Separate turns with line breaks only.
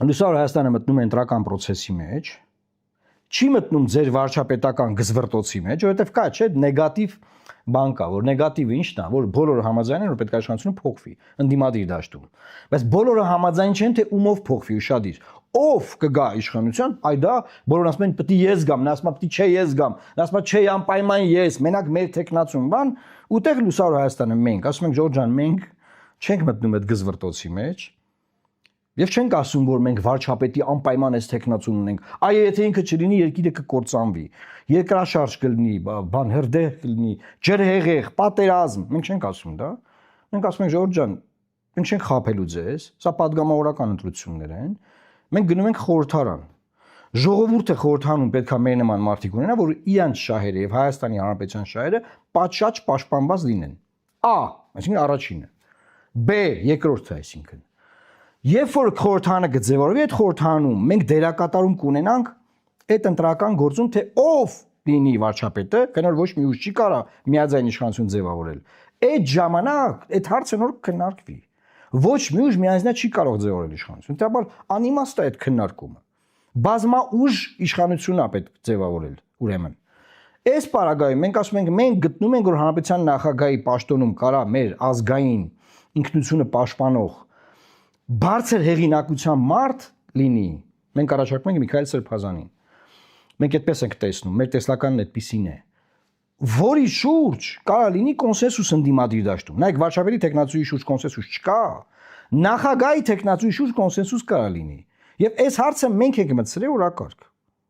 Լուսավոր Հայաստանը մտնում է ընտրական process-ի մեջ, չի մտնում ձեր վարչապետական գզվրտոցի մեջ, որովհետև կա, չէ, նեգատիվ բան կա, որ նեգատիվը ինչն է, որ բոլորը համաձայն են, որ պետք է իշխանությունը փոխվի, ընդդիմադիր դաշտում։ Բայց բոլորը համաձայն չեն, թե ումով փոխվի, ուշադիր։ Ով կգա իշխանության, այ դա բոլորն ասում են, պետք է ես գամ, նա ասում է, պետք է չէ ես գամ, նա ասում է, չէ անպայման ես, մենակ մեր տեխնացուն բան, ուտեղ Լուսավոր Հայաստանը մենք, ասում ենք Ժորժ ջան, մենք չենք մտնում այդ գզվրտոցի մեջ։ Եվ չենք ասում, որ մենք վարչապետի անպայման այս տեխնացուն ունենք։ Այ եթե ինքը չլինի, երկիրը կկործանվի։ Երկրաշարժ կլինի, բան հրդեհ կլինի, ջրհեղեղ, պատերազմ։ Մենք չենք ասում դա։ Մենք ասում ենք Ժորժ ջան, մենք չենք խաբելու ձեզ, սա падգամավորական ընտրություններ են։ Մենք գնում ենք խորհրդարան։ Ժողովուրդը խորհրդանում պետքա մեր նման մարդիկ ունենա, որ իրանց շահերը եւ Հայաստանի Հանրապետության շահերը պատշաճ պաշտպանված լինեն։ A, այսինքն առաջինը։ B, երկրորդը, այսինքն Երբ որ խորհրդանը կձևավորվի, այդ խորհրդանում մենք դերակատարում կունենանք այդ ընտրական գործում, թե ով լինի վարչապետը, քանի որ ոչ մի ուժ չի կարա միաձայն իշխանություն ձևավորել։ Այդ ժամանակ այդ հարցը նոր կքննարկվի։ Ոչ մի ուժ միայնակ չի կարող ձևավորել իշխանություն։ Դեպաբար անիմաստ է այդ քննարկումը։ Բազմա ուժ իշխանությունն է պետք ձևավորել, ուրեմն։ Այս պարագայում մենք ասում ենք, մենք գտնում ենք, որ հանրապետության նախագահի պաշտոնում կարա մեր ազգային ինքնությունը պաշտպանող բարձր հեղինակության մարդ լինի, մենք առաջարկում ենք Միքայել Սրբազանին։ Մենք այդպես ենք տեսնում, մեր տեսլականն այդպիսին է։ Որի շուրջ կարա լինի կոնսենսուս ընդդիմադիր դաշտում։ Նայեք, վարչապետի տեխնացուի շուրջ կոնսենսուս չկա, նախագահի տեխնացուի շուրջ կոնսենսուս կարա լինի։ Եվ այս հարցը մենք ենք մտցրել օրակարգ։